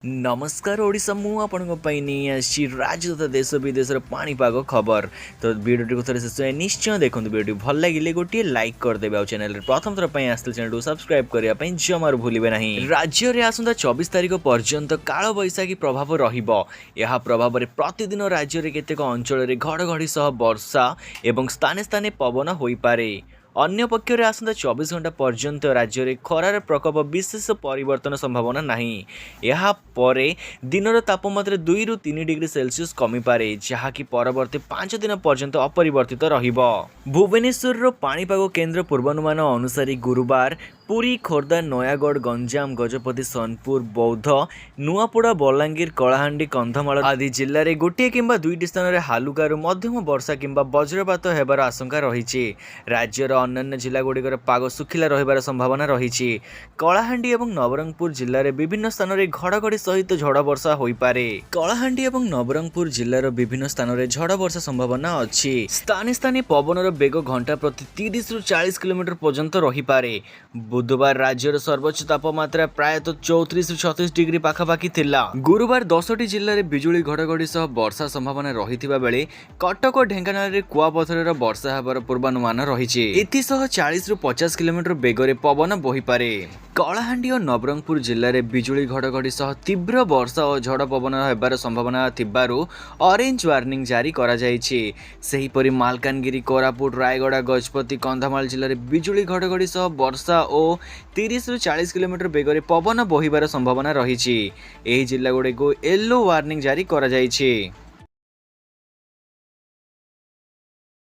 नमस्कार ओडिशा मु आपनको ପାଇଁ ନେଇ ଆସିଛି ରାଜ୍ୟ ତଥା ଦେଶ ବିଦେଶର ପାଣିପାଗ ଖବର। ତ ଭିଡ଼ିଓଟିକୁ ଥରେ ଶେଷ ଯାଏଁ ନିଶ୍ଚୟ ଦେଖନ୍ତୁ। ଭିଡ଼ିଓଟି ଭଲ ଲାଗିଲେ ଗୋଟିଏ ଲାଇକ୍ କରିଦେବେ ଆଉ ଚ୍ୟାନେଲରେ ପ୍ରଥମ ଥର ପାଇଁ ଆସିଥିଲେ ଚ୍ୟାନେଲକୁ ସବସ୍କ୍ରାଇବ କରିବା ପାଇଁ ଜମାରୁ ଭୁଲିବେ ନାହିଁ। ରାଜ୍ୟରେ ଆସନ୍ତା 24 ତାରିଖ ପର୍ଯ୍ୟନ୍ତ କାଳବୈଶାଖୀ ପ୍ରଭାବ ରହିବ। ଏହା ପ୍ରଭାବରେ ପ୍ରତିଦିନ ରାଜ୍ୟରେ କେତେକ ଅଞ୍ଚଳରେ ଘଡ଼ଘଡ଼ି ସହ ବର୍ଷା ଏବଂ ସ୍ଥାନେ ସ୍ଥାନେ ପବନ ହୋଇପାରେ। ଅନ୍ୟପକ୍ଷରେ ଆସନ୍ତା 24 ଘଣ୍ଟା ପର୍ଯ୍ୟନ୍ତ ରାଜ୍ୟରେ ଖରାର ପ୍ରକୋପ ବିଶେଷ ପରିବର୍ତ୍ତନ ସମ୍ଭାବନା ନାହିଁ। ଏହା ପରେ ଦିନର ତାପମାତ୍ରା 2 ରୁ 3 ଡିଗ୍ରୀ ସେଲସିୟସ୍ କମିପାରେ, ଯାହାକି ପରବର୍ତ୍ତୀ 5 ଦିନ ପର୍ଯ୍ୟନ୍ତ ଅପରିବର୍ତ୍ତିତ ରହିବ। ଭୁବନେଶ୍ୱରର ପାଣିପାଗ କେନ୍ଦ୍ର ପୂର୍ବାନୁମାନ ଅନୁସାରେ ଗୁରୁବାର ପୁରୀ, ଖୋର୍ଦ୍ଧା, ନୟାଗଡ଼, ଗଞ୍ଜାମ, ଗଜପତି, ସୋନପୁର, ବୌଦ୍ଧ, ନୂଆପଡ଼ା, ବଲାଙ୍ଗୀର, କଳାହାଣ୍ଡି, କନ୍ଧମାଳ ଆଦି ଜିଲ୍ଲାରେ ଗୋଟିଏ କିମ୍ବା ଦୁଇଟି ସ୍ଥାନରେ ହାଲୁକାରୁ ମଧ୍ୟମ ବର୍ଷା କିମ୍ବା ବଜ୍ରପାତ ହେବାର ଆଶଙ୍କା ରହିଛି। ରାଜ୍ୟର ଅନ୍ୟାନ୍ୟ ଜିଲ୍ଲାଗୁଡ଼ିକର ପାଗ ଶୁଖିଲା ରହିବାର ସମ୍ଭାବନା ରହିଛି। କଳାହାଣ୍ଡି ଏବଂ ନବରଙ୍ଗପୁର ଜିଲ୍ଲାରେ ବିଭିନ୍ନ ସ୍ଥାନରେ ଘଡ଼ଘଡ଼ି ସହିତ ଝଡ଼ ବର୍ଷା ହୋଇପାରେ। କଳାହାଣ୍ଡି ଏବଂ ନବରଙ୍ଗପୁର ଜିଲ୍ଲାର ବିଭିନ୍ନ ସ୍ଥାନରେ ଝଡ଼ ବର୍ଷା ସମ୍ଭାବନା ଅଛି। ସ୍ଥାନେ ସ୍ଥାନେ ପବନର ବେଗ ଘଣ୍ଟା ପ୍ରତି 30 ରୁ 40 କିଲୋମିଟର ପର୍ଯ୍ୟନ୍ତ ରହିପାରେ। ବୁଧବାର ରାଜ୍ୟର ସର୍ବୋଚ୍ଚ ତାପମାତ୍ରା ପ୍ରାୟତଃ 34 ରୁ 36 ଡିଗ୍ରୀ ପାଖାପାଖି ଥିଲା। ଗୁରୁବାର 10ଟି ଜିଲ୍ଲାରେ ବିଜୁଳି ଘଡ଼ଘଡ଼ି ସହ ବର୍ଷା ସମ୍ଭାବନା ରହିଥିବା ବେଳେ କଟକ ଓ ଢେଙ୍କାନାଳରେ କୁଆପଥରର ବର୍ଷା ହେବାର ପୂର୍ବାନୁମାନ ରହିଛି। ଏଥିସହ 40 ରୁ 50 କିଲୋମିଟର ବେଗରେ ପବନ ବୋହିପାରେ। କଳାହାଣ୍ଡି ଓ ନବରଙ୍ଗପୁର ଜିଲ୍ଲାରେ ବିଜୁଳି ଘଡ଼ଘଡ଼ି ସହ ତୀବ୍ର ବର୍ଷା ଓ ଝଡ଼ ପବନ ହେବାର ସମ୍ଭାବନା ଥିବାରୁ ଅରେଞ୍ଜ ୱାର୍ଣ୍ଣିଂ ଜାରି କରାଯାଇଛି। ସେହିପରି ମାଲକାନଗିରି, କୋରାପୁଟ, ରାୟଗଡ଼ା, ଗଜପତି, କନ୍ଧମାଳ ଜିଲ୍ଲାରେ ବିଜୁଳି ଘଡ଼ଘଡ଼ି ସହ ବର୍ଷା ଓ 30 ରୁ 40 କିଲୋମିଟର ବେଗରେ ପବନ ବୋହିବାର ସମ୍ଭାବନା ରହିଛି। ଏହି ଜିଲ୍ଲାଗୁଡ଼ିକୁ ୟେଲୋ ୱାର୍ଣ୍ଣିଂ ଜାରି କରାଯାଇଛି।